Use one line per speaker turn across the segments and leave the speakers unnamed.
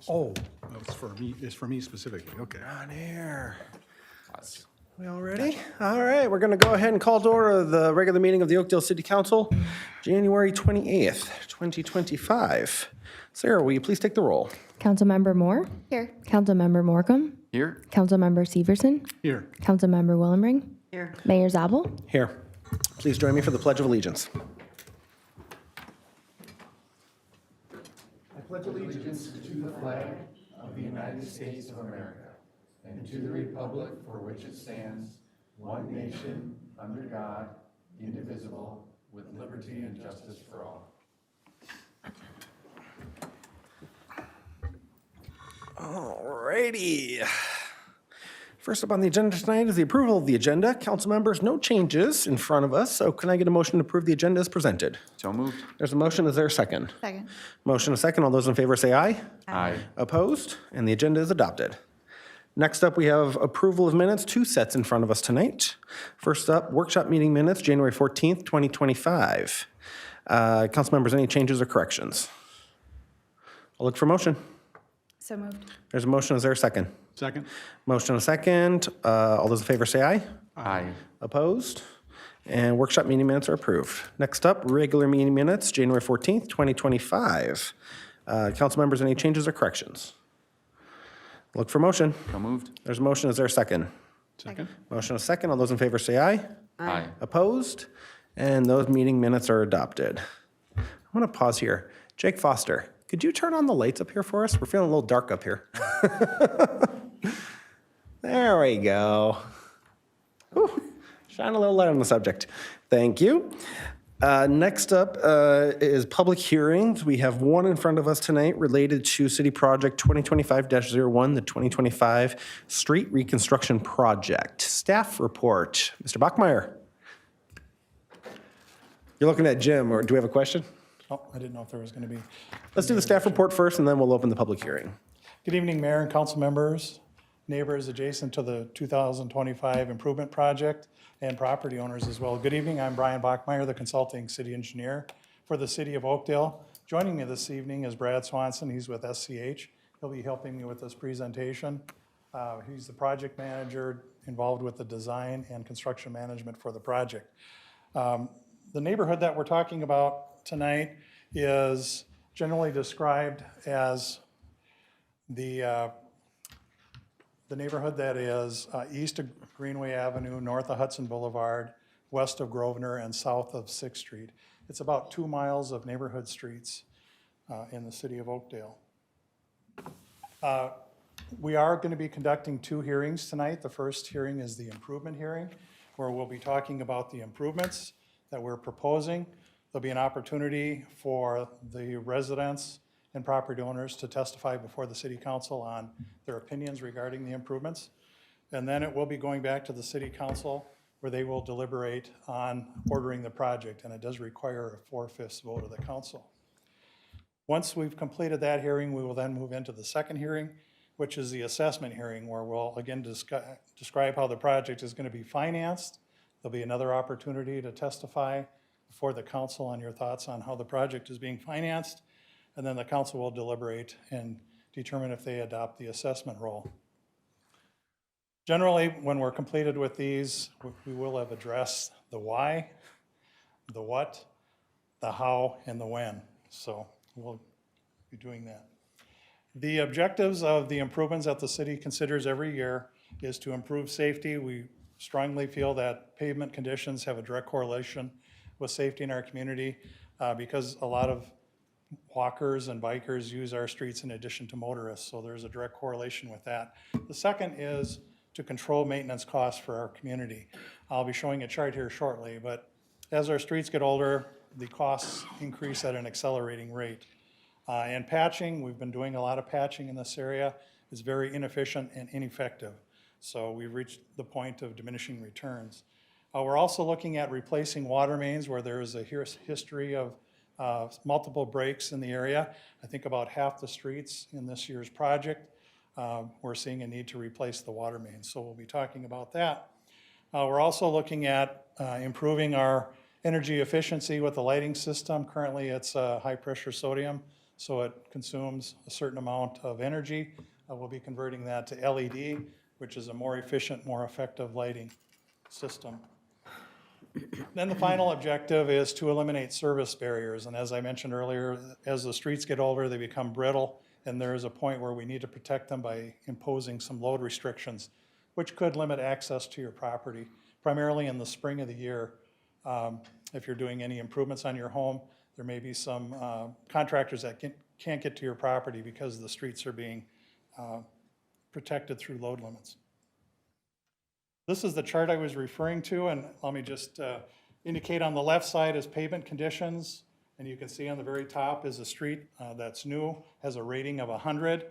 Oh, it's for me specifically, okay.
On air. We all ready? All right, we're going to go ahead and call to order the regular meeting of the Oakdale City Council, January 28th, 2025. Sarah, will you please take the roll?
Councilmember Moore? Here. Councilmember Morcom?
Here.
Councilmember Severson?
Here.
Councilmember Willenring?
Here.
Mayor Zabel?
Here. Please join me for the Pledge of Allegiance.
I pledge allegiance to the flag of the United States of America and to the republic for which it stands, one nation, under God, indivisible, with liberty and justice for all.
All righty. First up on the agenda tonight is the approval of the agenda. Council members, no changes in front of us, so can I get a motion to approve the agenda as presented?
So moved.
There's a motion. Is there a second?
Second.
Motion a second. All those in favor say aye.
Aye.
Opposed? And the agenda is adopted. Next up, we have approval of minutes, two sets in front of us tonight. First up, workshop meeting minutes, January 14th, 2025. Council members, any changes or corrections? I'll look for motion.
So moved.
There's a motion. Is there a second?
Second?
Motion a second. All those in favor say aye.
Aye.
Opposed? And workshop meeting minutes are approved. Next up, regular meeting minutes, January 14th, 2025. Council members, any changes or corrections? Look for motion.
So moved.
There's a motion. Is there a second?
Second?
Motion a second. All those in favor say aye.
Aye.
Opposed? And those meeting minutes are adopted. I'm going to pause here. Jake Foster, could you turn on the lights up here for us? We're feeling a little dark up here. There we go. Whew. Shine a little light on the subject. Thank you. Next up is public hearings. We have one in front of us tonight related to City Project 2025-01, the 2025 Street Reconstruction Project. Staff report. Mr. Bachmeyer. You're looking at Jim, or do we have a question?
Oh, I didn't know if there was going to be.
Let's do the staff report first, and then we'll open the public hearing.
Good evening, Mayor and council members, neighbors adjacent to the 2025 improvement project, and property owners as well. Good evening, I'm Brian Bachmeyer, the consulting city engineer for the city of Oakdale. Joining me this evening is Brad Swanson. He's with SCH. He'll be helping me with this presentation. He's the project manager involved with the design and construction management for the project. The neighborhood that we're talking about tonight is generally described as the neighborhood that is east of Greenway Avenue, north of Hudson Boulevard, west of Grosvenor, and south of 6th Street. It's about 2 miles of neighborhood streets in the city of Oakdale. We are going to be conducting 2 hearings tonight. The first hearing is the improvement hearing, where we'll be talking about the improvements that we're proposing. There'll be an opportunity for the residents and property owners to testify before the city council on their opinions regarding the improvements. And then it will be going back to the city council where they will deliberate on ordering the project, and it does require a 4/5 vote of the council. Once we've completed that hearing, we will then move into the second hearing, which is the assessment hearing, where we'll again describe how the project is going to be financed. There'll be another opportunity to testify before the council on your thoughts on how the project is being financed. And then the council will deliberate and determine if they adopt the assessment role. Generally, when we're completed with these, we will have addressed the why, the what, the how, and the when. So we'll be doing that. The objectives of the improvements that the city considers every year is to improve safety. We strongly feel that pavement conditions have a direct correlation with safety in our community because a lot of walkers and bikers use our streets in addition to motorists, so there's a direct correlation with that. The second is to control maintenance costs for our community. I'll be showing a chart here shortly, but as our streets get older, the costs increase at an accelerating rate. And patching, we've been doing a lot of patching in this area. It's very inefficient and ineffective, so we've reached the point of diminishing returns. We're also looking at replacing water mains where there is a history of multiple breaks in the area. I think about half the streets in this year's project, we're seeing a need to replace the water mains. So we'll be talking about that. We're also looking at improving our energy efficiency with the lighting system. Currently it's high pressure sodium so it consumes a certain amount of energy. We'll be converting that to LED, which is a more efficient, more effective lighting system. Then the final objective is to eliminate service barriers. And as I mentioned earlier, as the streets get older, they become brittle, and there is a point where we need to protect them by imposing some load restrictions, which could limit access to your property, primarily in the spring of the year. If you're doing any improvements on your home, there may be some contractors that can't get to your property because the streets are being protected through load limits. This is the chart I was referring to, and let me just indicate on the left side is pavement conditions, and you can see on the very top is a street that's new, has a rating of 100.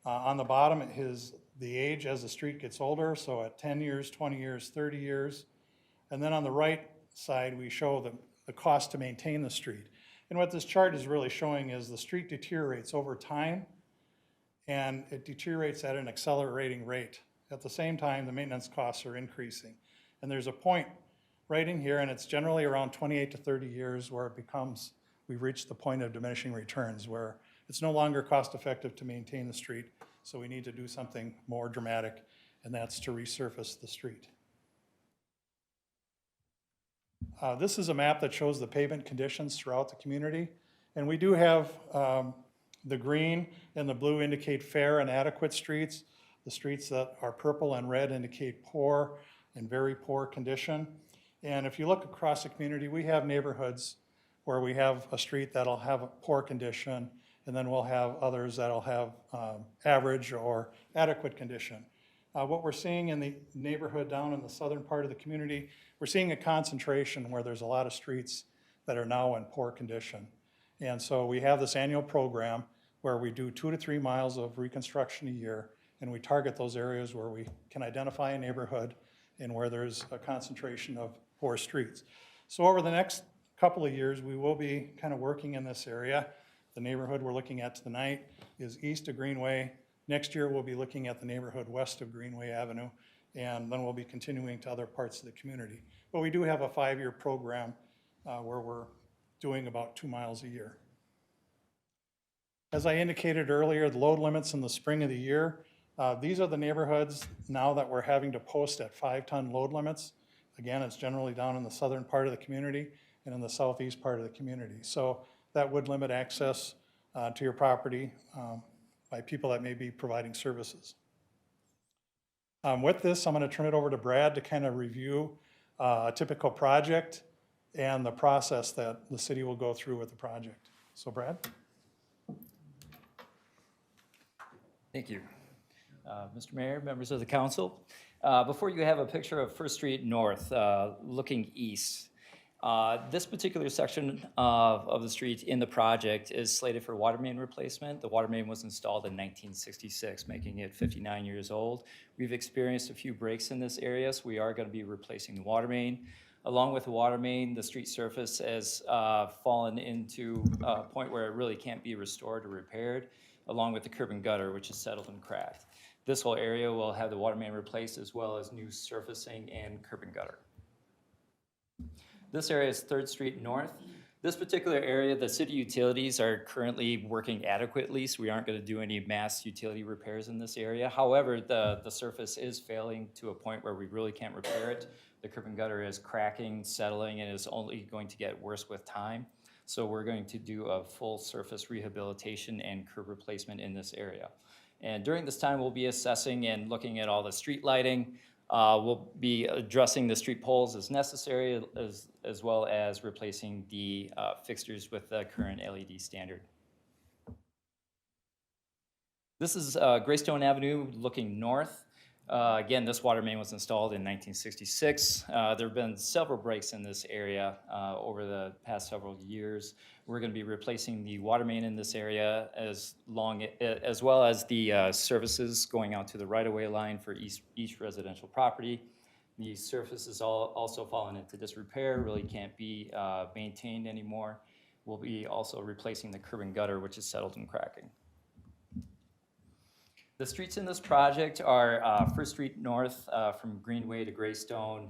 On the bottom is the age as the street gets older, so at 10 years, 20 years, 30 years. And then on the right side, we show the cost to maintain the street. And what this chart is really showing is the street deteriorates over time, and it deteriorates at an accelerating rate. At the same time, the maintenance costs are increasing. And there's a point right in here, and it's generally around 28 to 30 years where it becomes, we've reached the point of diminishing returns where it's no longer cost effective to maintain the street. So we need to do something more dramatic, and that's to resurface the street. This is a map that shows the pavement conditions throughout the community. And we do have the green and the blue indicate fair and adequate streets. The streets that are purple and red indicate poor and very poor condition. And if you look across the community, we have neighborhoods where we have a street that'll have a poor condition, and then we'll have others that'll have average or adequate condition. What we're seeing in the neighborhood down in the southern part of the community, we're seeing a concentration where there's a lot of streets that are now in poor condition. And so we have this annual program where we do 2 to 3 miles of reconstruction a year, and we target those areas where we can identify a neighborhood and where there's a concentration of poor streets. So over the next couple of years, we will be kind of working in this area. The neighborhood we're looking at tonight is east of Greenway. Next year, we'll be looking at the neighborhood west of Greenway Avenue, and then we'll be continuing to other parts of the community. But we do have a 5-year program where we're doing about 2 miles a year. As I indicated earlier, the load limits in the spring of the year, these are the neighborhoods now that we're having to post at 5-ton load limits. Again, it's generally down in the southern part of the community and in the southeast part of the community. So that would limit access to your property by people that may be providing services. With this, I'm going to turn it over to Brad to kind of review a typical project and the process that the city will go through with the project. So Brad?
Thank you. Mr. Mayor, members of the council, before you have a picture of First Street North looking east. This particular section of the street in the project is slated for water main replacement. The water main was installed in 1966, making it 59 years old. We've experienced a few breaks in this area, so we are going to be replacing the water main. Along with the water main, the street surface has fallen into a point where it really can't be restored or repaired, along with the curb and gutter, which is settled and cracked. This whole area will have the water main replaced as well as new surfacing and curb and gutter. This area is 3rd Street North. This particular area, the city utilities are currently working adequately, so we aren't going to do any mass utility repairs in this area. However, the surface is failing to a point where we really can't repair it. The curb and gutter is cracking, settling, and is only going to get worse with time. So we're going to do a full surface rehabilitation and curb replacement in this area. And during this time, we'll be assessing and looking at all the street lighting. We'll be addressing the street poles as necessary, as well as replacing the fixtures with the current LED standard. This is Greystone Avenue looking north. Again, this water main was installed in 1966. There have been several breaks in this area over the past several years. We're going to be replacing the water main in this area as well as the services going out to the right-of-way line for each residential property. The surface is also fallen into disrepair, really can't be maintained anymore. We'll be also replacing the curb and gutter, which is settled and cracking. The streets in this project are 1st Street North from Greenway to Greystone,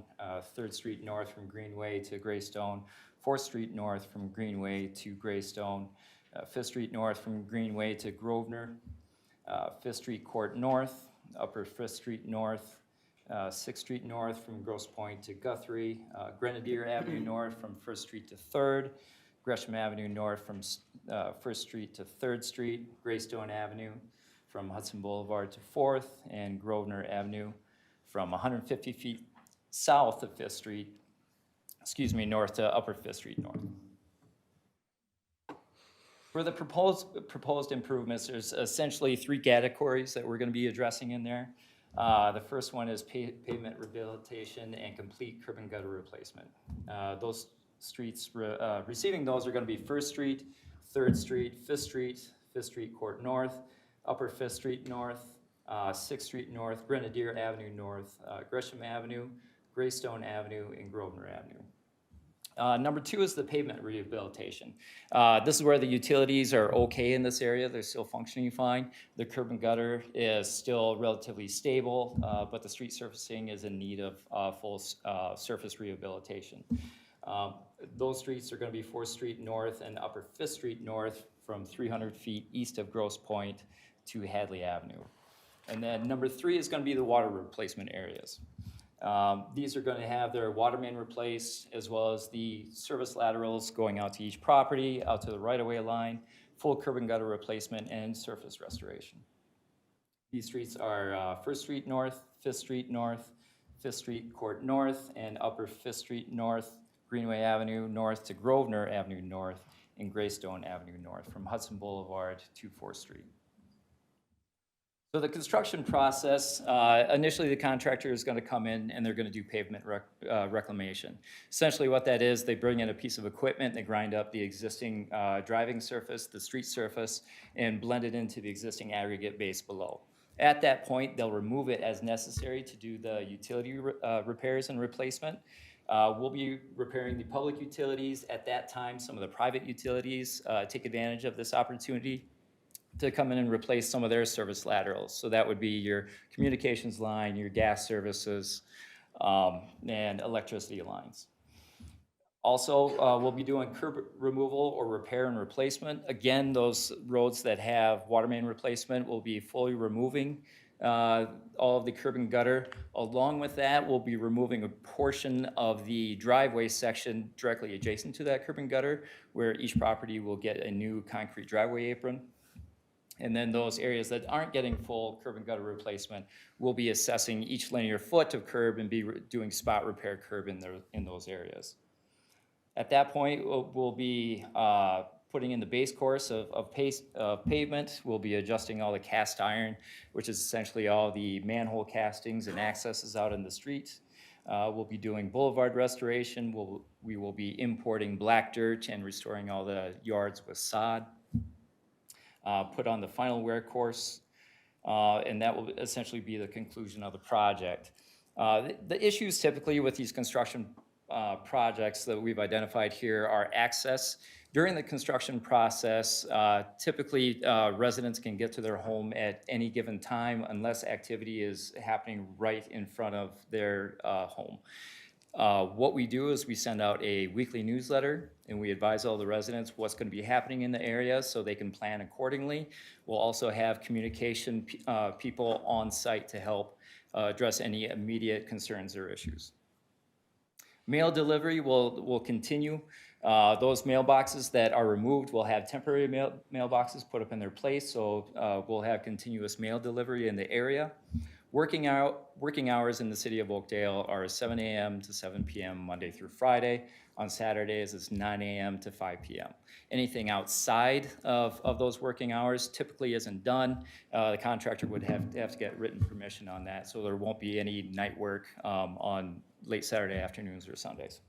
3rd Street North from Greenway to Greystone, 4th Street North from Greenway to Greystone, 5th Street North from Greenway to Grosvenor, 5th Street Court North, Upper 5th Street North, 6th Street North from Grosse Pointe to Guthrie, Grenadier Avenue North from 1st Street to 3rd, Gresham Avenue North from 1st Street to 3rd Street, Greystone Avenue from Hudson Boulevard to 4th, and Grosvenor Avenue from 150 feet south of 5th Street, north to Upper 5th Street North. For the proposed improvements, there's essentially 3 categories that we're going to be addressing in there. The first one is pavement rehabilitation and complete curb and gutter replacement. Those streets, receiving those are going to be 1st Street, 3rd Street, 5th Street, 5th Street Court North, Upper 5th Street North, 6th Street North, Grenadier Avenue North, Gresham Avenue, Greystone Avenue, and Grosvenor Avenue. Number 2 is the pavement rehabilitation. This is where the utilities are okay in this area. They're still functioning fine. The curb and gutter is still relatively stable, but the street surfacing is in need of full surface rehabilitation. Those streets are going to be 4th Street North and Upper 5th Street North from 300 feet east of Grosse Pointe to Hadley Avenue. And then number 3 is going to be the water replacement areas. These are going to have their water main replaced, as well as the service laterals going out to each property, out to the right-of-way line, full curb and gutter replacement, and surface restoration. These streets are 1st Street North, 5th Street North, 5th Street Court North, and Upper 5th Street North, Greenway Avenue North to Grosvenor Avenue North, and Greystone Avenue North from Hudson Boulevard to 4th Street. So the construction process, initially the contractor is going to come in and they're going to do pavement reclamation. Essentially what that is, they bring in a piece of equipment, they grind up the existing driving surface, the street surface, and blend it into the existing aggregate base below. At that point, they'll remove it as necessary to do the utility repairs and replacement. We'll be repairing the public utilities. At that time, some of the private utilities take advantage of this opportunity to come in and replace some of their service laterals. So that would be your communications line, your gas services, and electricity lines. Also, we'll be doing curb removal or repair and replacement. Again, those roads that have water main replacement will be fully removing all of the curb and gutter. Along with that, we'll be removing a portion of the driveway section directly adjacent to that curb and gutter, where each property will get a new concrete driveway apron. And then those areas that aren't getting full curb and gutter replacement, we'll be assessing each linear foot of curb and be doing spot repair curb in those areas. At that point, we'll be putting in the base course of pavement. We'll be adjusting all the cast iron, which is essentially all the manhole castings and accesses out in the street. We'll be doing boulevard restoration. We will be importing black dirt and restoring all the yards with sod. Put on the final wear course, and that will essentially be the conclusion of the project. The issues typically with these construction projects that we've identified here are access. During the construction process, typically residents can get to their home at any given time unless activity is happening right in front of their home. What we do is we send out a weekly newsletter and we advise all the residents what's going to be happening in the area so they can plan accordingly. We'll also have communication people on site to help address any immediate concerns or issues. Mail delivery will continue. Those mailboxes that are removed will have temporary mailboxes put up in their place, so we'll have continuous mail delivery in the area. Working hours in the city of Oakdale are 7 a.m. to 7 p.m. Monday through Friday. On Saturdays, it's 9 a.m. to 5 p.m. Anything outside of those working hours typically isn't done. The contractor would have to get written permission on that, so there won't be any night work on late Saturday afternoons or Sundays.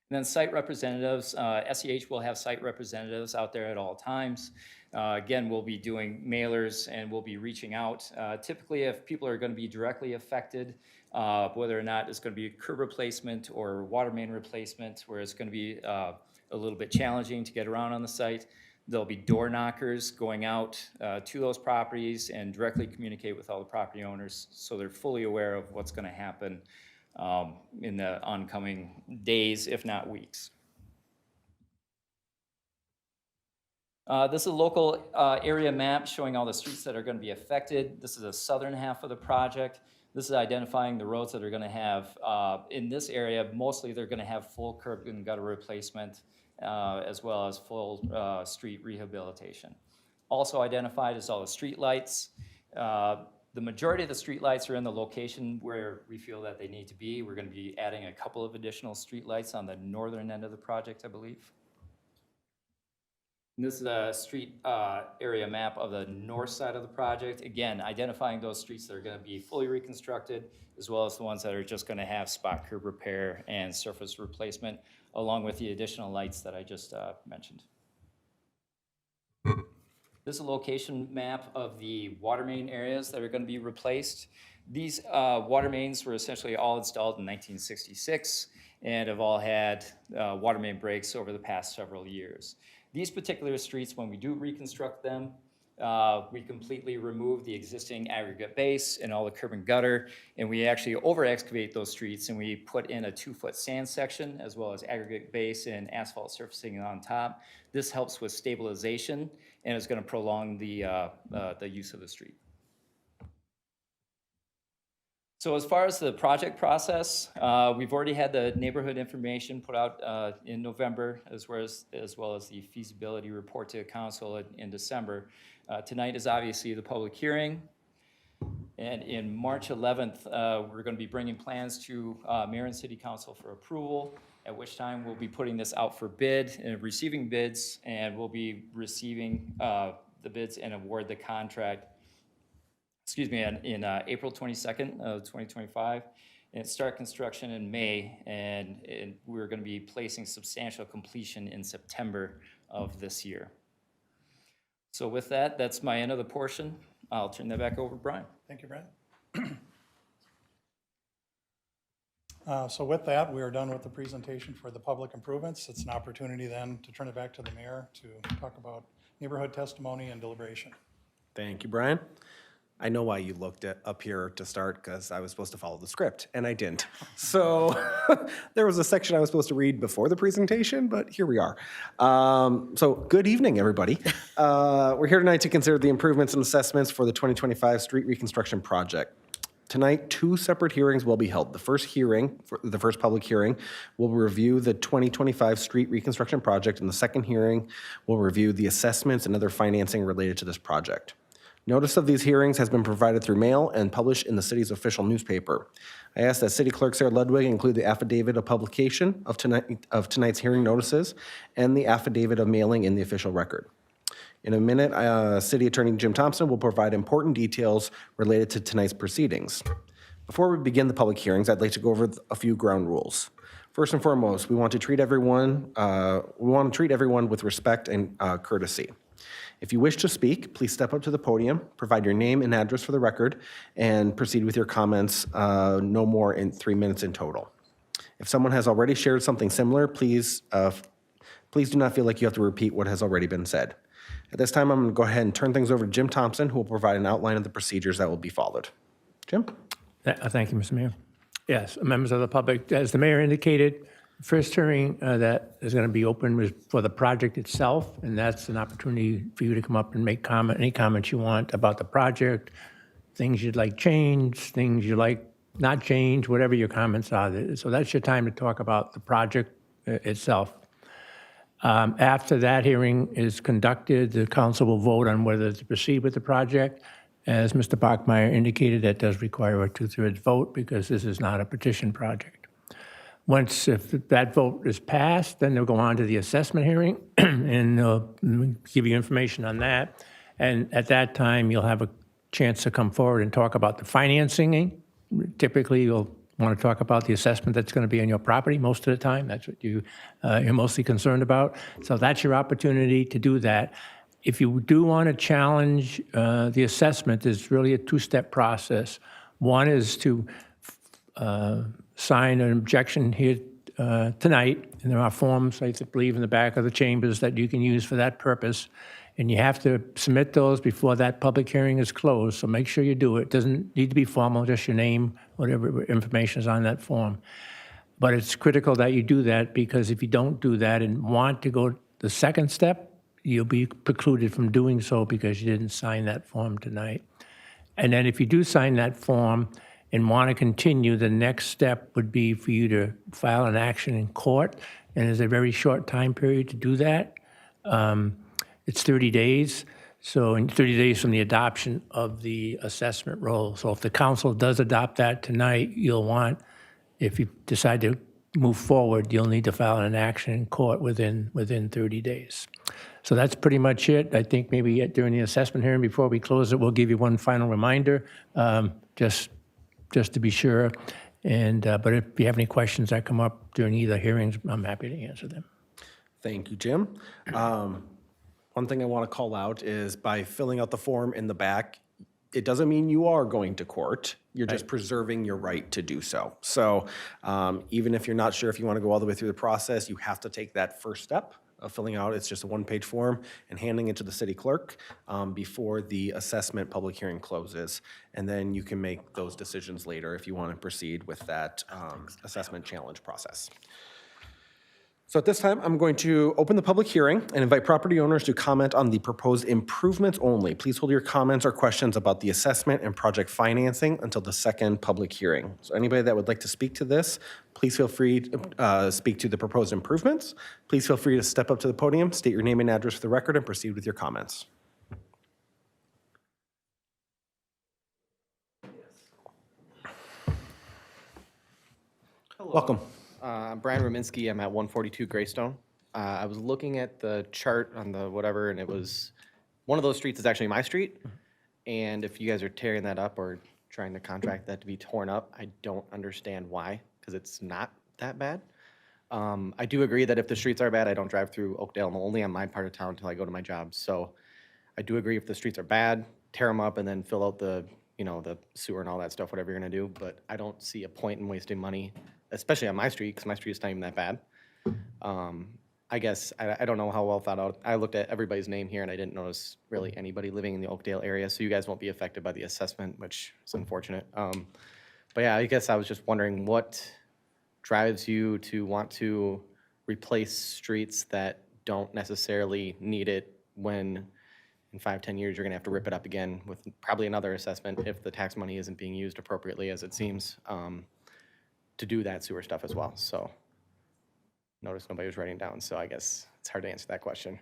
And then site representatives, SEH will have site representatives out there at all times. Again, we'll be doing mailers and we'll be reaching out. Typically, if people are going to be directly affected, whether or not it's going to be curb replacement or water main replacement, where it's going to be a little bit challenging to get around on the site, there'll be door knockers going out to those properties and directly communicate with all the property owners so they're fully aware of what's going to happen in the oncoming days, if not weeks. This is a local area map showing all the streets that are going to be affected. This is the southern half of the project. This is identifying the roads that are going to have, in this area, mostly they're going to have full curb and gutter replacement, as well as full street rehabilitation. Also identified is all the street lights. The majority of the street lights are in the location where we feel that they need to be. We're going to be adding a couple of additional street lights on the northern end of the project, I believe. And this is a street area map of the north side of the project. Again, identifying those streets that are going to be fully reconstructed, as well as the ones that are just going to have spot curb repair and surface replacement, along with the additional lights that I just mentioned. This is a location map of the water main areas that are going to be replaced. These water mains were essentially all installed in 1966 and have all had water main breaks over the past several years. These particular streets, when we do reconstruct them, we completely remove the existing aggregate base and all the curb and gutter, and we actually over-excavate those streets, and we put in a 2-foot sand section as well as aggregate base and asphalt surfacing on top. This helps with stabilization and is going to prolong the use of the street. So as far as the project process, we've already had the neighborhood information put out in November, as well as the feasibility report to the council in December. Tonight is obviously the public hearing. And in March 11th, we're going to be bringing plans to Mayor and City Council for approval, at which time we'll be putting this out for bid and receiving bids, and we'll be receiving the bids and award the contract, in April 22nd of 2025, and start construction in May, and we're going to be placing substantial completion in September of this year. So with that, that's my end of the portion. I'll turn that back over to Brian.
Thank you, Brent. So with that, we are done with the presentation for the public improvements. It's an opportunity then to turn it back to the mayor to talk about neighborhood testimony and deliberation.
Thank you, Brian. I know why you looked up here to start, because I was supposed to follow the script, and I didn't. So there was a section I was supposed to read before the presentation, but here we are. So good evening, everybody. We're here tonight to consider the improvements and assessments for the 2025 Street Reconstruction Project. Tonight, 2 separate hearings will be held. The first public hearing, will review the 2025 Street Reconstruction Project, and the second hearing will review the assessments and other financing related to this project. Notice of these hearings has been provided through mail and published in the city's official newspaper. I ask that City Clerk Sarah Ludwig include the affidavit of publication of tonight's hearing notices and the affidavit of mailing in the official record. In a minute, City Attorney Jim Thompson will provide important details related to tonight's proceedings. Before we begin the public hearings, I'd like to go over a few ground rules. First and foremost, we want to treat everyone with respect and courtesy. If you wish to speak, please step up to the podium, provide your name and address for the record, and proceed with your comments no more in 3 minutes in total. If someone has already shared something similar, please do not feel like you have to repeat what has already been said. At this time, I'm going to go ahead and turn things over to Jim Thompson, who will provide an outline of the procedures that will be followed. Jim?
Thank you, Mr. Mayor. Yes, members of the public, as the mayor indicated, the first hearing that is going to be open was for the project itself, and that's an opportunity for you to come up and make any comments you want about the project, things you'd like changed, things you like not changed, whatever your comments are. So that's your time to talk about the project itself. After that hearing is conducted, the council will vote on whether to proceed with the project. As Mr. Bachmeyer indicated, that does require a 2/3 vote because this is not a petition project. If that vote is passed, then they'll go on to the assessment hearing and they'll give you information on that. And at that time, you'll have a chance to come forward and talk about the financing. Typically, you'll want to talk about the assessment that's going to be on your property most of the time. That's what you're mostly concerned about. So that's your opportunity to do that. If you do want to challenge the assessment, there's really a 2-step process. One is to sign an objection here tonight, and there are forms, I believe, in the back of the chambers that you can use for that purpose. And you have to submit those before that public hearing is closed, so make sure you do it. It doesn't need to be formal, just your name, whatever information is on that form. But it's critical that you do that, because if you don't do that and want to go the second step, you'll be precluded from doing so because you didn't sign that form tonight. And then if you do sign that form and want to continue, the next step would be for you to file an action in court, and there's a very short time period to do that. It's 30 days, so in 30 days from the adoption of the assessment roll. So if the council does adopt that tonight, you'll want, if you decide to move forward, you'll need to file an action in court within 30 days. So that's pretty much it. I think maybe during the assessment hearing, before we close it, we'll give you one final reminder, just to be sure. And but if you have any questions that come up during either hearings, I'm happy to answer them.
Thank you, Jim. One thing I want to call out is by filling out the form in the back, it doesn't mean you are going to court. You're just preserving your right to do so. So even if you're not sure if you want to go all the way through the process, you have to take that first step of filling out. It's just a one-page form and handing it to the city clerk before the assessment public hearing closes. And then you can make those decisions later if you want to proceed with that assessment challenge process. So at this time, I'm going to open the public hearing and invite property owners to comment on the proposed improvements only. Please hold your comments or questions about the assessment and project financing until the second public hearing. So anybody that would like to speak to this, please feel free to speak to the proposed improvements. Please feel free to step up to the podium, state your name and address for the record, and proceed with your comments.
Hello.
Welcome.
I'm Brian Rominski. I'm at 142 Greystone. I was looking at the chart on the whatever, and it was, one of those streets is actually my street. And if you guys are tearing that up or trying to contract that to be torn up, I don't understand why, because it's not that bad. I do agree that if the streets are bad, I don't drive through Oakdale. I'm only on my part of town until I go to my job. So I do agree if the streets are bad, tear them up and then fill out the, the sewer and all that stuff, whatever you're gonna do. But I don't see a point in wasting money, especially on my street, because my street's not even that bad. I guess, I don't know how well thought out. I looked at everybody's name here and I didn't notice really anybody living in the Oakdale area, so you guys won't be affected by the assessment, which is unfortunate. But yeah, I guess I was just wondering what drives you to want to replace streets that don't necessarily need it when in 5-10 years you're gonna have to rip it up again with probably another assessment if the tax money isn't being used appropriately, as it seems, to do that sewer stuff as well. So notice nobody was writing down, so I guess it's hard to answer that question.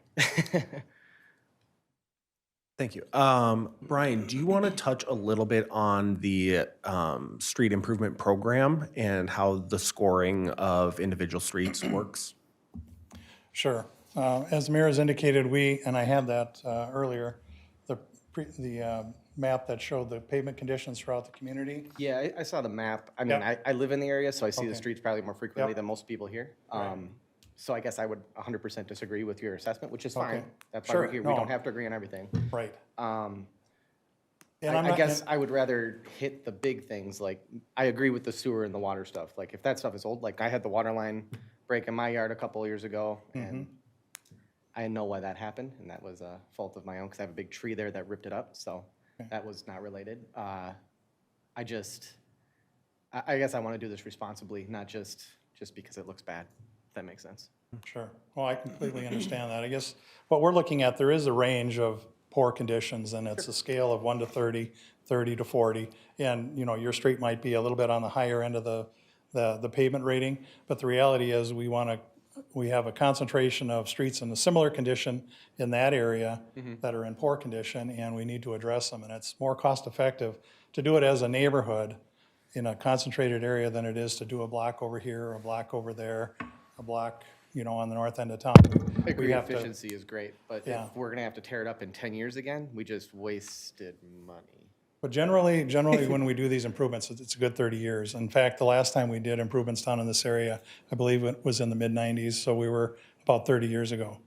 Thank you. Brian, do you want to touch a little bit on the street improvement program and how the scoring of individual streets works?
Sure. As the mayor has indicated, and I had that earlier, the map that showed the pavement conditions throughout the community.
Yeah, I saw the map. I mean,
Yep.
I live in the area, so I see the
Okay.
streets probably more frequently
Yep.
than most people here.
Right.
So I guess I would 100% disagree with your assessment, which is fine.
Okay.
That's why
Sure,
we're here. We
no.
don't have to agree on everything.
Right.
And
I'm
I
not-
guess I would rather hit the big things, like, I agree with the sewer and the water stuff. Like, if that stuff is old, like, I had the water line break in my yard a couple of years ago, and I know why that happened, and that was a fault of my own, because I have a big tree there that ripped it up, so that was not related. I guess I want to do this responsibly, not just because it looks bad, if that makes sense.
Sure. Well, I completely understand that. I guess what we're looking at, there is a range of poor conditions, and it's a scale of 1 to 30, 30 to 40. And, your street might be a little bit on the higher end of the pavement rating, but the reality is we have a concentration of streets in a similar condition in that area that are in poor condition, and we need to address them. And it's more cost-effective to do it as a neighborhood in a concentrated area than it is to do a block over here, a block over there, a block, on the north end of town.
I agree,
We have to-
efficiency is great, but
Yeah.
if we're gonna have to tear it up in 10 years again, we just wasted money.
But generally, when we do these improvements, it's a good 30 years. In fact, the last time we did improvements down in this area, I believe it was in the mid-90s, so we were about 30 years ago.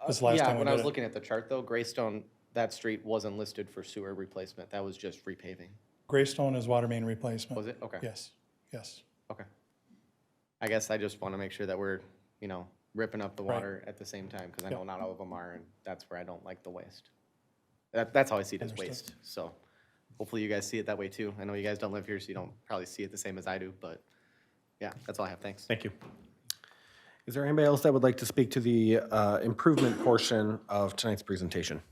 Was the last
Yeah,
time we
when I
did
was
it.
looking at the chart though, Greystone, that street wasn't listed for sewer replacement, that was just repaving.
Greystone is water main replacement.
Was it? Okay.
Yes, yes.
Okay. I guess I just want to make sure that we're, ripping up the water at the same time, because I know not all of them are, and that's where I don't like the waste. That's how I see it as
Understood.
waste, so hopefully you guys see it that way too. I know you guys don't live here, so you don't probably see it the same as I do, but yeah, that's all I have, thanks.
Thank you. Is there anybody else that would like to speak to the improvement portion of tonight's presentation?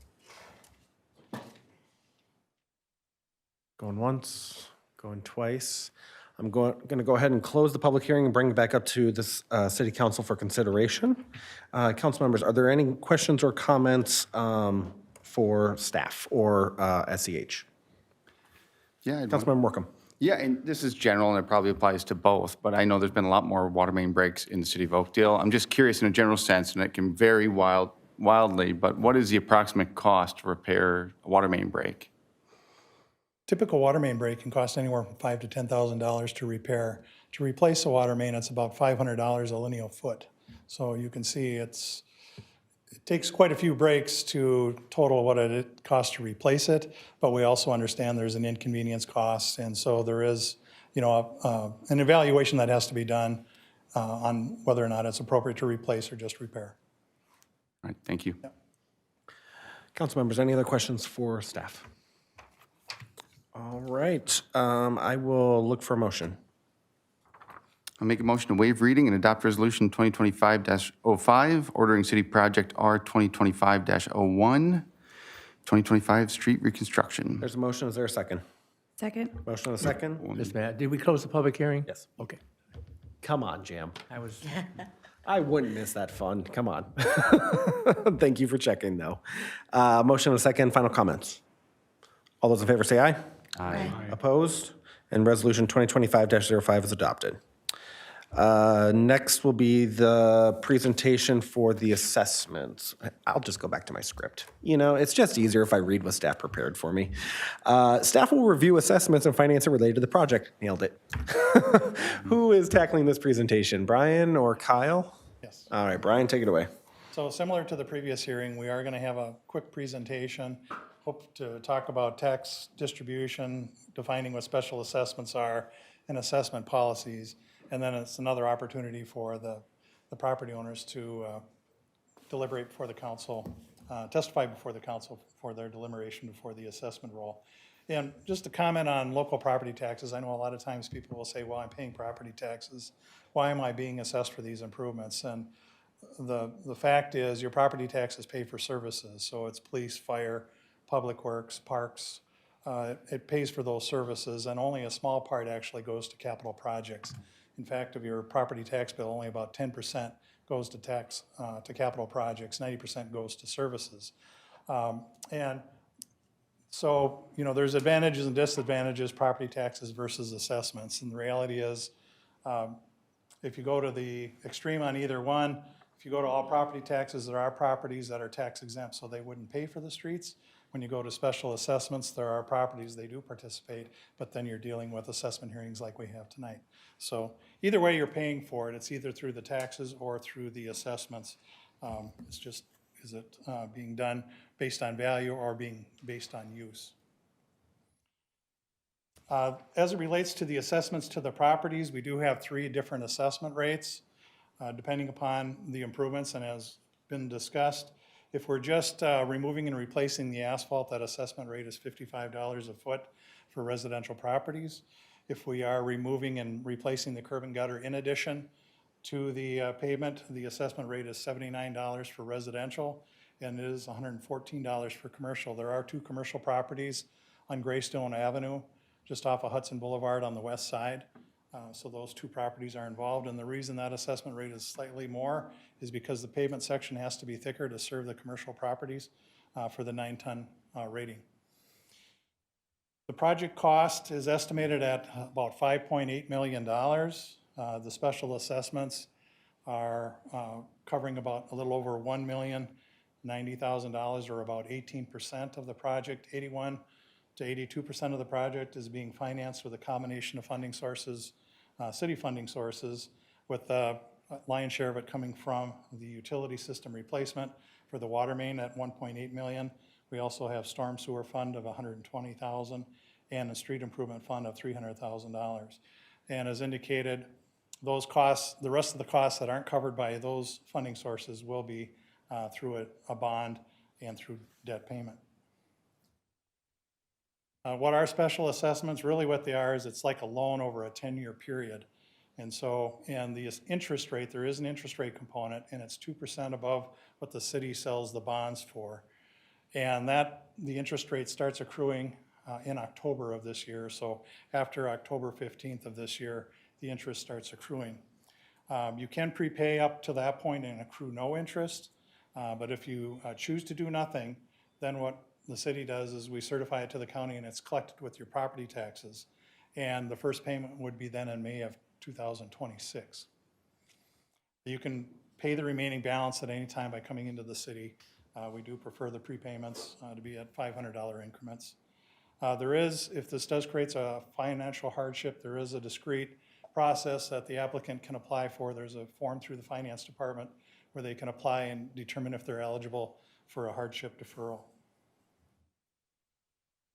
Going once, going twice. I'm going to go ahead and close the public hearing and bring it back up to this city council for consideration. Council members, are there any questions or comments for staff or SEH?
Yeah,
Councilmember Morcom.
yeah, and this is general, and it probably applies to both, but I know there's been a lot more water main breaks in the city of Oakdale. I'm just curious in a general sense, and it can vary wildly, but what is the approximate cost to repair a water main break?
Typical water main break can cost anywhere from $5,000 to $10,000 to repair. To replace a water main, it's about $500 a lineal foot. So you can see it takes quite a few breaks to total what it costs to replace it, but we also understand there's an inconvenience cost, and so there is, an evaluation that has to be done on whether or not it's appropriate to replace or just repair.
All right, thank you.
Council members, any other questions for staff? All right, I will look for a motion.
I'll make a motion to waive reading and adopt Resolution 2025-05, ordering City Project R2025-01, 2025 Street Reconstruction.
There's a motion, is there a second?
Second.
Motion and a second?
Mr. Mayor, did we close the public hearing?
Yes.
Okay.
Come on, Jam.
I was,
I wouldn't miss that fun, come on. Thank you for checking, though. Motion and a second, final comments. All those in favor say aye.
Aye.
Opposed? And Resolution 2025-05 is adopted. Next will be the presentation for the assessments. I'll just go back to my script. It's just easier if I read what staff prepared for me. Staff will review assessments and financing related to the project. Nailed it. Who is tackling this presentation, Brian or Kyle?
Yes.
All right, Brian, take it away.
So similar to the previous hearing, we are going to have a quick presentation. Hope to talk about tax distribution, defining what special assessments are, and assessment policies. And then it's another opportunity for the property owners to deliberate before the council, testify before the council for their deliberation before the assessment roll. And just to comment on local property taxes, I know a lot of times people will say, well, I'm paying property taxes. Why am I being assessed for these improvements? And the fact is your property taxes pay for services. So it's police, fire, public works, parks. It pays for those services, and only a small part actually goes to capital projects. In fact, of your property tax bill, only about 10% goes to to capital projects, 90% goes to services. And so, there's advantages and disadvantages, property taxes versus assessments. And the reality is, if you go to the extreme on either one, if you go to all property taxes, there are properties that are tax exempt, so they wouldn't pay for the streets. When you go to special assessments, there are properties they do participate, but then you're dealing with assessment hearings like we have tonight. So either way you're paying for it, it's either through the taxes or through the assessments. It's just, is it being done based on value or being based on use? As it relates to the assessments to the properties, we do have 3 different assessment rates, depending upon the improvements, and as been discussed. If we're just removing and replacing the asphalt, that assessment rate is $55 a foot for residential properties. If we are removing and replacing the curb and gutter in addition to the pavement, the assessment rate is $79 for residential, and it is $114 for commercial. There are 2 commercial properties on Greystone Avenue, just off of Hudson Boulevard on the west side. So those 2 properties are involved, and the reason that assessment rate is slightly more is because the pavement section has to be thicker to serve the commercial properties for the 9-ton rating. The project cost is estimated at about $5.8 million. The special assessments are covering about a little over $1,090,000, or about 18% of the project. 81 to 82% of the project is being financed with a combination of funding sources, city funding sources, with the lion's share of it coming from the utility system replacement for the water main at $1.8 million. We also have storm sewer fund of $120,000 and a street improvement fund of $300,000. And as indicated, those costs, the rest of the costs that aren't covered by those funding sources will be through a bond and through debt payment. What are special assessments? Really what they are is it's like a loan over a 10-year period. And so, and the interest rate, there is an interest rate component, and it's 2% above what the city sells the bonds for. And the interest rate starts accruing in October of this year. So after October 15th of this year, the interest starts accruing. You can prepay up to that point and accrue no interest, but if you choose to do nothing, then what the city does is we certify it to the county and it's collected with your property taxes. And the first payment would be then in May of 2026. You can pay the remaining balance at any time by coming into the city. We do prefer the prepayments to be at $500 increments. There is, if this does create a financial hardship, there is a discrete process that the applicant can apply for. There's a form through the finance department where they can apply and determine if they're eligible for a hardship deferral.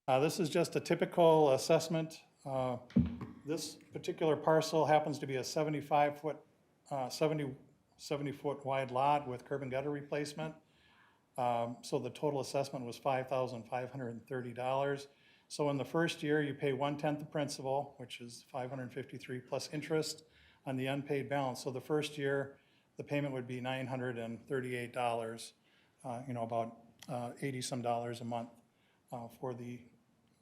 This is just a typical assessment. This particular parcel happens to be a 70-foot wide lot with curb and gutter replacement. So the total assessment was $5,530. So in the first year, you pay 1/10 the principal, which is $553 plus interest on the unpaid balance. So the first year, the payment would be $938, about 80 some dollars a month for the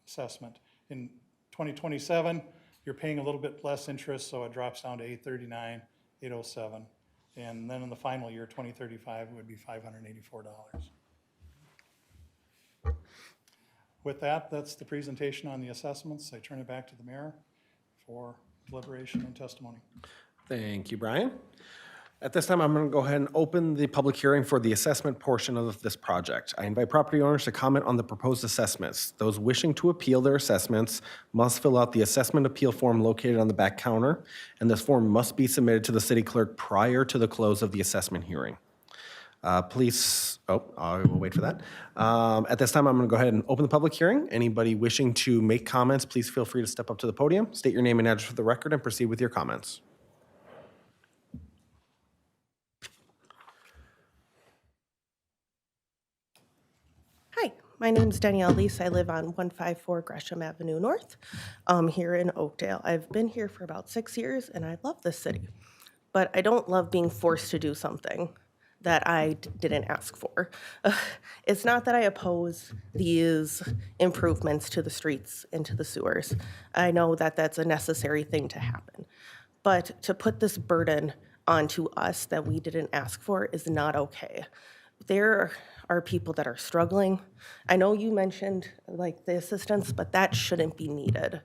assessment. In 2027, you're paying a little bit less interest, so it drops down to $839, $807. And then in the final year, 2035, it would be $584. With that, that's the presentation on the assessments. I turn it back to the mayor for deliberation and testimony.
Thank you, Brian. At this time, I'm going to go ahead and open the public hearing for the assessment portion of this project. I invite property owners to comment on the proposed assessments. Those wishing to appeal their assessments must fill out the assessment appeal form located on the back counter, and this form must be submitted to the city clerk prior to the close of the assessment hearing. I will wait for that. At this time, I'm going to go ahead and open the public hearing. Anybody wishing to make comments, please feel free to step up to the podium, state your name and address for the record, and proceed with your comments.
Hi, my name's Danielle Lease. I live on 154 Gresham Avenue North here in Oakdale. I've been here for about 6 years, and I love this city. But I don't love being forced to do something that I didn't ask for. It's not that I oppose these improvements to the streets and to the sewers. I know that that's a necessary thing to happen. But to put this burden onto us that we didn't ask for is not okay. There are people that are struggling. I know you mentioned like the assistance, but that shouldn't be needed.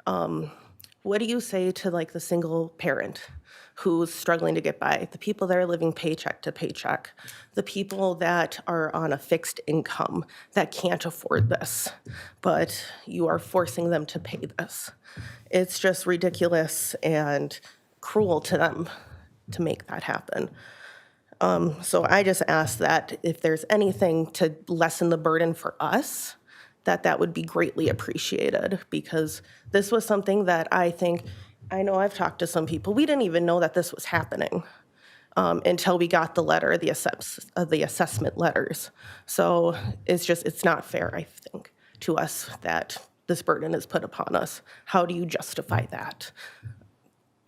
What do you say to like the single parent who's struggling to get by, the people that are living paycheck to paycheck, the people that are on a fixed income that can't afford this, but you are forcing them to pay this? It's just ridiculous and cruel to them to make that happen. So I just ask that if there's anything to lessen the burden for us, that would be greatly appreciated, because this was something that I know I've talked to some people, we didn't even know that this was happening until we got the letter, the assessment letters. So it's not fair, I think, to us that this burden is put upon us. How do you justify that?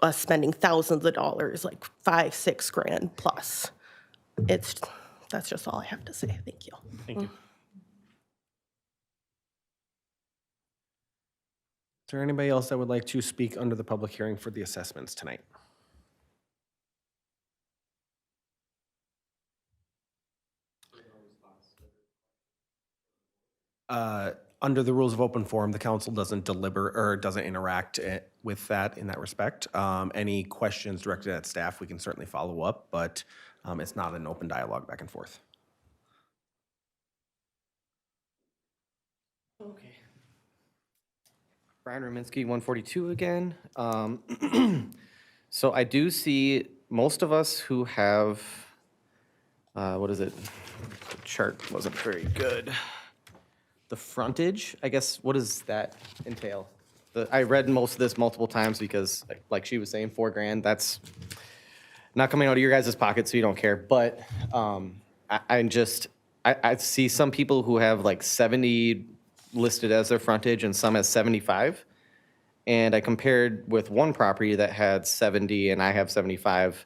Us spending thousands of dollars, like $5-6 grand plus. That's just all I have to say. Thank you.
Thank you. Is there anybody else that would like to speak under the public hearing for the assessments tonight? Under the rules of open forum, the council doesn't doesn't interact with that in that respect. Any questions directed at staff, we can certainly follow up, but it's not an open dialogue back and forth.
Okay. Brian Rominski, 142 again. So I do see most of us who have, what is it? The chart wasn't very good. The frontage, I guess, what does that entail? I read most of this multiple times because, like she was saying, $4 grand, that's not coming out of your guys' pocket, so you don't care. But I see some people who have like 70 listed as their frontage and some as 75. And I compared with one property that had 70 and I have 75,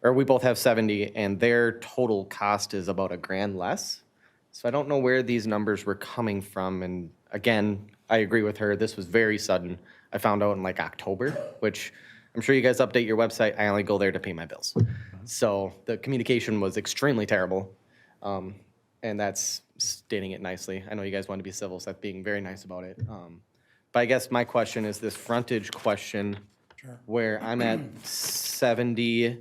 or we both have 70, and their total cost is about $1,000 less. So I don't know where these numbers were coming from. And again, I agree with her. This was very sudden. I found out in like October, which I'm sure you guys update your website. I only go there to pay my bills. So the communication was extremely terrible. And that's stating it nicely. I know you guys want to be civil, so that's being very nice about it. But I guess my question is this frontage question, where I'm at 70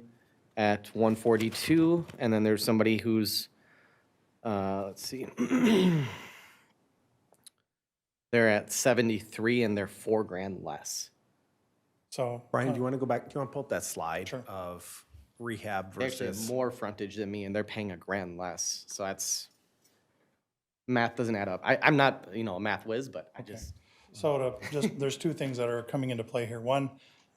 at 142, and then there's somebody who's, let's see, they're at 73 and they're $4,000 less.
So.
Brian, do you want to go back? Do you want to pull up that slide
Sure.
of rehab
They actually have
versus?
more frontage than me, and they're paying $1,000 less. So that's, math doesn't add up. I'm not, a math whiz, but I just.
So there's two things that are coming into play here. One,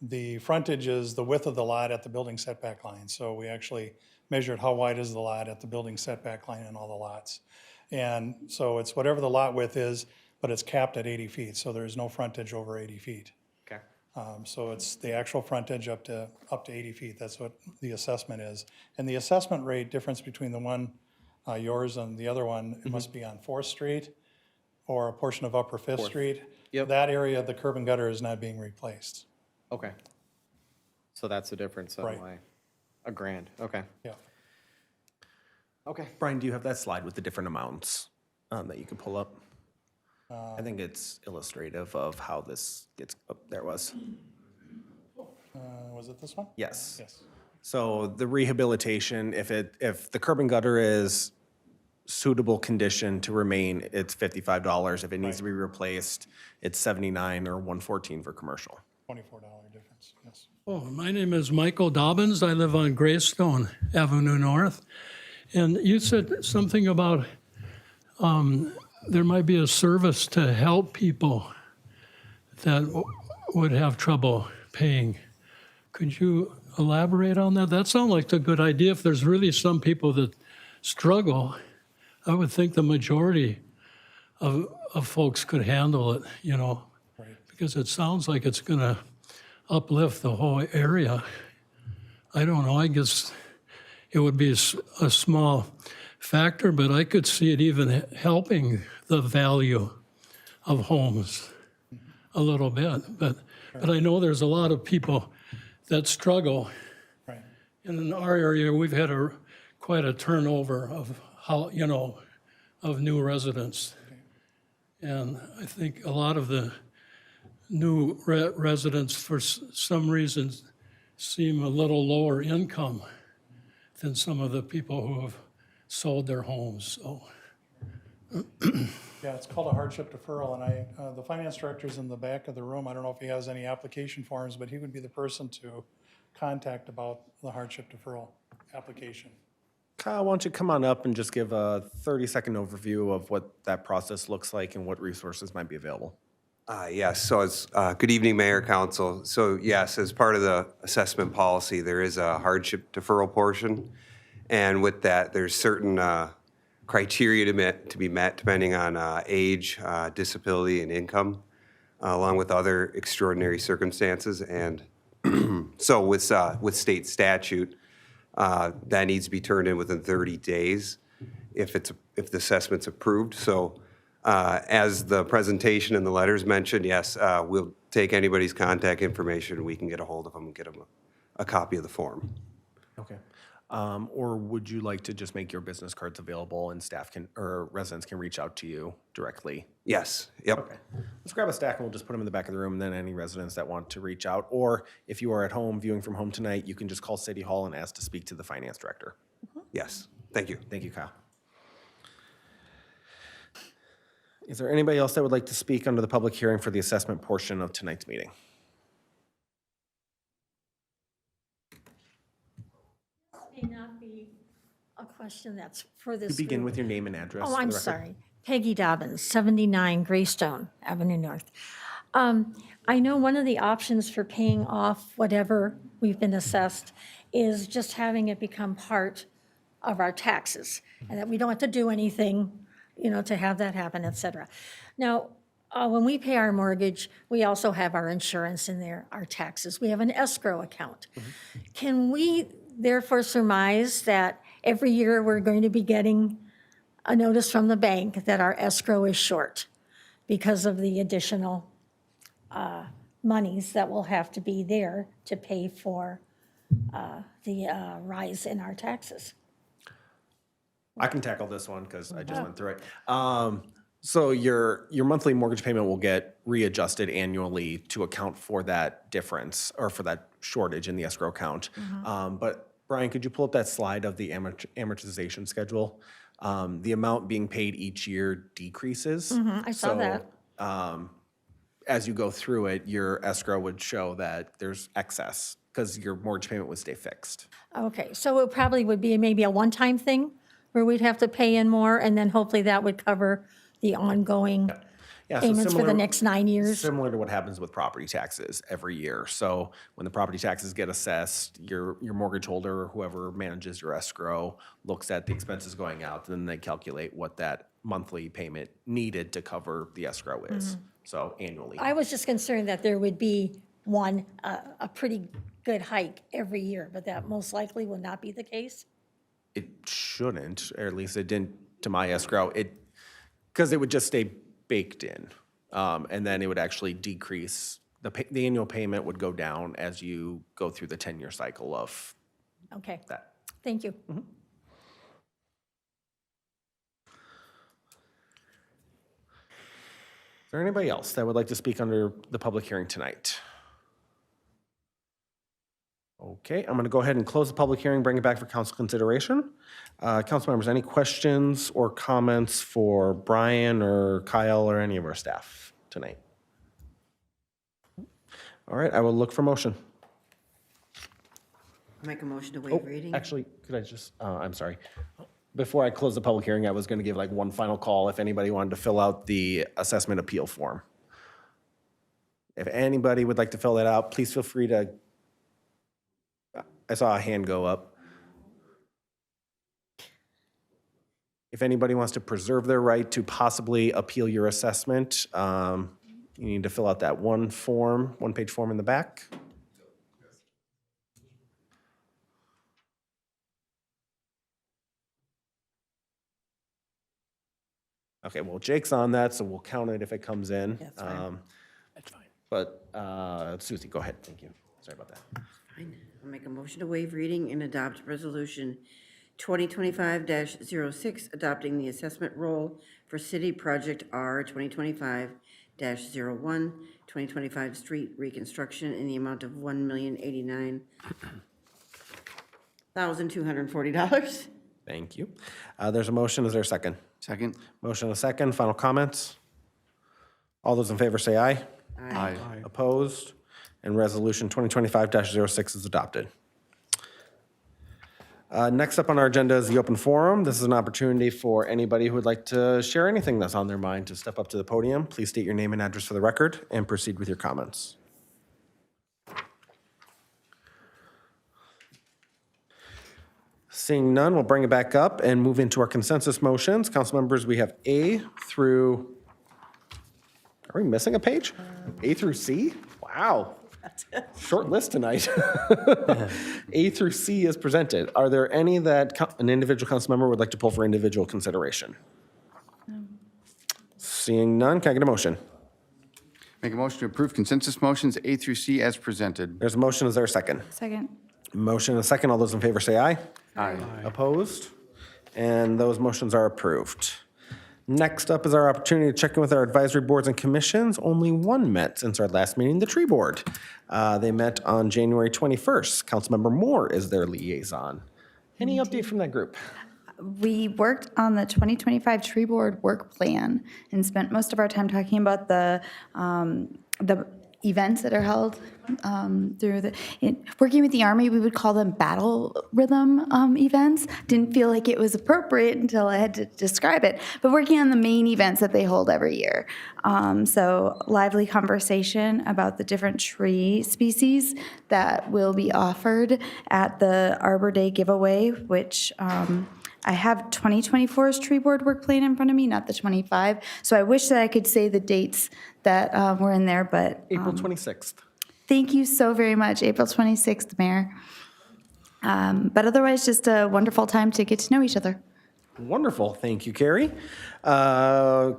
the frontage is the width of the lot at the building setback line. So we actually measured how wide is the lot at the building setback line in all the lots. And so it's whatever the lot width is, but it's capped at 80 feet. So there's no frontage over 80 feet.
Okay.
So it's the actual frontage up to 80 feet. That's what the assessment is. And the assessment rate difference between the one, yours and the other one, it must be on 4th Street or a portion of Upper 5th Street.
Yep.
That area, the curb and gutter is not being replaced.
Okay. So that's the difference of
Right.
why, $1,000, okay.
Yeah.
Okay.
Brian, do you have that slide with the different amounts that you can pull up? I think it's illustrative of how this gets, oh, there it was.
Was it this one?
Yes.
Yes.
So the rehabilitation, if the curb and gutter is suitable condition to remain, it's $55. If it needs to be replaced, it's $79 or $114 for commercial.
$24 difference, yes.
Oh, my name is Michael Dobbins. I live on Greystone Avenue North. And you said something about there might be a service to help people that would have trouble paying. Could you elaborate on that? That sounds like a good idea. If there's really some people that struggle, I would think the majority of folks could handle it, because it sounds like it's going to uplift the whole area. I don't know. I guess it would be a small factor, but I could see it even helping the value of homes a little bit. But I know there's a lot of people that struggle.
Right.
And in our area, we've had quite a turnover of of new residents. And I think a lot of the new residents, for some reason, seem a little lower income than some of the people who have sold their homes. So,
Yeah, it's called a hardship deferral, and the finance director's in the back of the room. I don't know if he has any application forms, but he would be the person to contact about the hardship deferral application.
Kyle, why don't you come on up and just give a 30-second overview of what that process looks like and what resources might be available?
Yes, so it's, good evening, Mayor, Council. So yes, as part of the assessment policy, there is a hardship deferral portion. And with that, there's certain criteria to be met depending on age, disability, and income, along with other extraordinary circumstances. And so with state statute, that needs to be turned in within 30 days if the assessment's approved. So as the presentation and the letters mentioned, yes, we'll take anybody's contact information. We can get a hold of them and get them a copy of the form.
Okay. Or would you like to just make your business cards available and staff or residents can reach out to you directly?
Yes, yep.
Okay. Let's grab a stack and we'll just put them in the back of the room, and then any residents that want to reach out, or if you are at home viewing from home tonight, you can just call City Hall and ask to speak to the finance director.
Yes, thank you.
Thank you, Kyle. Is there anybody else that would like to speak under the public hearing for the assessment portion of tonight's meeting?
May not be a question that's for this
You begin
group.
with your name and address.
Oh,
for
I'm
the record.
sorry. Peggy Dobbins, 79 Greystone Avenue North. I know one of the options for paying off whatever we've been assessed is just having it become part of our taxes, and that we don't have to do anything, to have that happen, et cetera. Now, when we pay our mortgage, we also have our insurance in there, our taxes. We have an escrow account. Can we therefore surmise that every year we're going to be getting a notice from the bank that our escrow is short because of the additional monies that will have to be there to pay for the rise in our taxes?
I can tackle this one because I just went through it. So your monthly mortgage payment will get readjusted annually to account for that difference or for that shortage in the escrow account. But Brian, could you pull up that slide of the amortization schedule? The amount being paid each year decreases.
I saw that.
As you go through it, your escrow would show that there's excess because your mortgage payment would stay fixed.
Okay, so it probably would be maybe a one-time thing where we'd have to pay in more, and then hopefully that would cover the ongoing
Yeah, so
payments for the
similar-
next 9 years.
Similar to what happens with property taxes every year. So when the property taxes get assessed, your mortgage holder or whoever manages your escrow looks at the expenses going out, and then they calculate what that monthly payment needed to cover the escrow is. So annually.
I was just concerned that there would be a pretty good hike every year, but that most likely will not be the case.
It shouldn't, or at least it didn't to my escrow. Because it would just stay baked in. And then it would actually decrease, the annual payment would go down as you go through the 10-year cycle of
Okay,
that.
thank you.
Is there anybody else that would like to speak under the public hearing tonight? Okay, I'm going to go ahead and close the public hearing, bring it back for council consideration. Council members, any questions or comments for Brian or Kyle or any of our staff tonight? All right, I will look for motion.
Make a motion to
Oh,
waive reading.
actually, could I just, I'm sorry. Before I close the public hearing, I was going to give like one final call if anybody wanted to fill out the assessment appeal form. If anybody would like to fill that out, please feel free to, I saw a hand go up. If anybody wants to preserve their right to possibly appeal your assessment, you need to fill out that one-page form in the back. Okay, well, Jake's on that, so we'll count it if it comes in.
That's fine.
That's fine.
But Susie, go ahead. Thank you. Sorry about that.
Fine. I'll make a motion to waive reading and adopt Resolution 2025-06, adopting the assessment roll for City Project R2025-01, 2025 Street Reconstruction in the amount of $1,089,240.
Thank you. There's a motion. Is there a second?
Second?
Motion and a second. Final comments? All those in favor say aye.
Aye.
Opposed? And Resolution 2025-06 is adopted. Next up on our agenda is the open forum. This is an opportunity for anybody who would like to share anything that's on their mind to step up to the podium. Please state your name and address for the record and proceed with your comments. Seeing none, we'll bring it back up and move into our consensus motions. Council members, we have A through, are we missing a page? A through C? Wow. Short list tonight. A through C is presented. Are there any that an individual council member would like to pull for individual consideration? Seeing none, can I get a motion?
Make a motion to approve consensus motions A through C as presented.
There's a motion, is there a second?
Second.
Motion and a second, all those in favor say aye.
Aye.
Opposed? And those motions are approved. Next up is our opportunity to check in with our advisory boards and commissions. Only one met since our last meeting, the tree board. They met on January 21st. Councilmember Moore is their liaison. Any update from that group?
We worked on the 2025 tree board work plan and spent most of our time talking about the events that are held working with the Army, we would call them battle rhythm events. Didn't feel like it was appropriate until I had to describe it, but working on the main events that they hold every year. So lively conversation about the different tree species that will be offered at the Arbor Day giveaway, which I have 2024's tree board work plan in front of me, not the 25. So I wish that I could say the dates that were in there, but
April 26th.
thank you so very much, April 26th, Mayor. But otherwise, just a wonderful time to get to know each other.
Wonderful. Thank you, Carrie.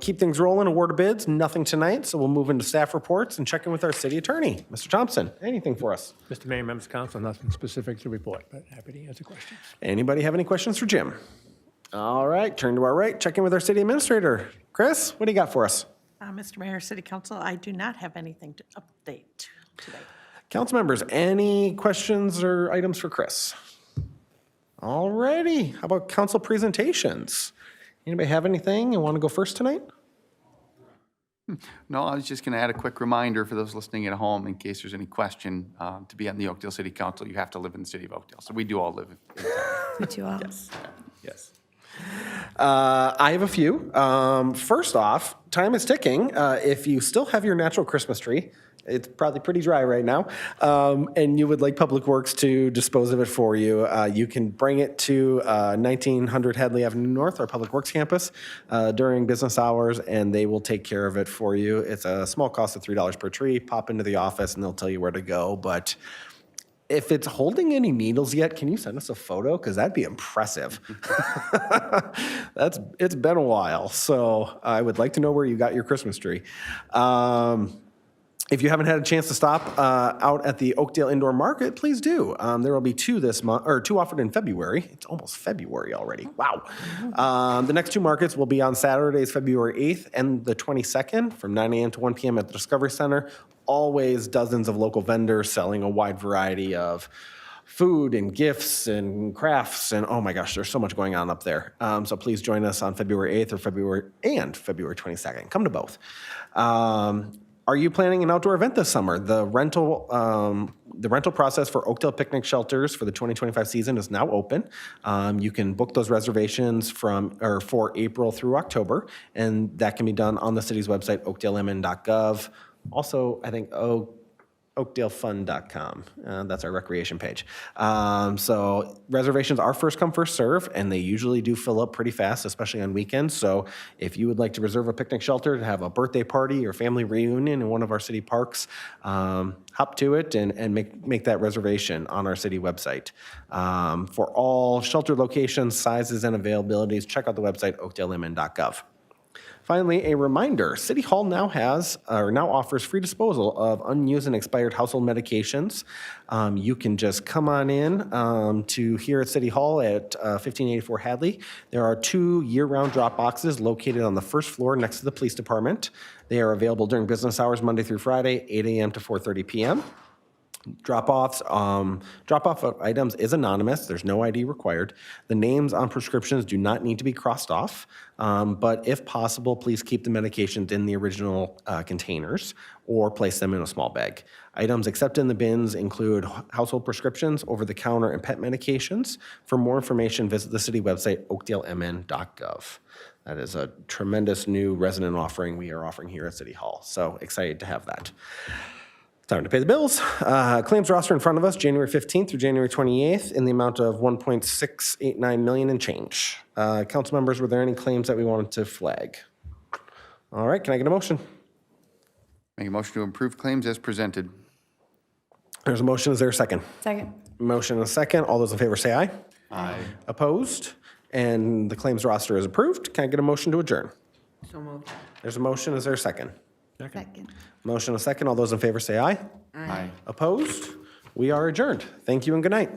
Keep things rolling. Award of bids, nothing tonight. So we'll move into staff reports and check in with our city attorney. Mr. Thompson, anything for us?
Mr. Mayor, members of council, nothing specific to report, but happy to answer questions.
Anybody have any questions for Jim? All right, turn to our right, check in with our city administrator. Chris, what do you got for us?
Mr. Mayor, City Council, I do not have anything to update today.
Council members, any questions or items for Chris? All righty, how about council presentations? Anybody have anything and want to go first tonight?
No, I was just going to add a quick reminder for those listening at home in case there's any question. To be on the Oakdale City Council, you have to live in the city of Oakdale. So we do all live in town.
Me too, all.
Yes. I have a few. First off, time is ticking. If you still have your natural Christmas tree, it's probably pretty dry right now, and you would like Public Works to dispose of it for you, you can bring it to 1900 Hadley Avenue North, our Public Works campus, during business hours, and they will take care of it for you. It's a small cost of $3 per tree. Pop into the office, and they'll tell you where to go, but if it's holding any needles yet, can you send us a photo? Because that'd be impressive. It's been a while, so I would like to know where you got your Christmas tree. If you haven't had a chance to stop out at the Oakdale Indoor Market, please do. There will be two this month, or two offered in February. It's almost February already. Wow. The next two markets will be on Saturdays, February 8th and the 22nd from 9 a.m. to 1 p.m. at the Discovery Center. Always dozens of local vendors selling a wide variety of food and gifts and crafts, and oh my gosh, there's so much going on up there. So please join us on February 8th or February 22nd. Come to both. Are you planning an outdoor event this summer? The rental process for Oakdale picnic shelters for the 2025 season is now open. You can book those reservations for April through October, and that can be done on the city's website, oakdalemn.gov. Also, I think oakdalefund.com. That's our recreation page. So reservations are first come, first serve, and they usually do fill up pretty fast, especially on weekends. So if you would like to reserve a picnic shelter to have a birthday party or family reunion in one of our city parks, hop to it and make that reservation on our city website. For all shelter locations, sizes, and availabilities, check out the website, oakdalemn.gov. Finally, a reminder, City Hall now offers free disposal of unused and expired household medications. You can just come on in to here at City Hall at 1584 Hadley. There are 2 year-round drop boxes located on the first floor next to the police department. They are available during business hours Monday through Friday, 8 a.m. to 4:30 p.m. Drop-off of items is anonymous. There's no ID required. The names on prescriptions do not need to be crossed off, but if possible, please keep the medications in the original containers or place them in a small bag. Items accepted in the bins include household prescriptions, over-the-counter, and pet medications. For more information, visit the city website, oakdalemn.gov. That is a tremendous new resident offering we are offering here at City Hall, so excited to have that. Time to pay the bills. Claims roster in front of us, January 15th through January 28th, in the amount of $1.689 million and change. Council members, were there any claims that we wanted to flag? All right, can I get a motion?
Make a motion to approve claims as presented.
There's a motion. Is there a second?
Second.
Motion and a second. All those in favor say aye.
Aye.
Opposed? And the claims roster is approved. Can I get a motion to adjourn?
So moved.
There's a motion. Is there a second?
Second.
Motion and a second. All those in favor say aye.
Aye.
Opposed? We are adjourned. Thank you and good night.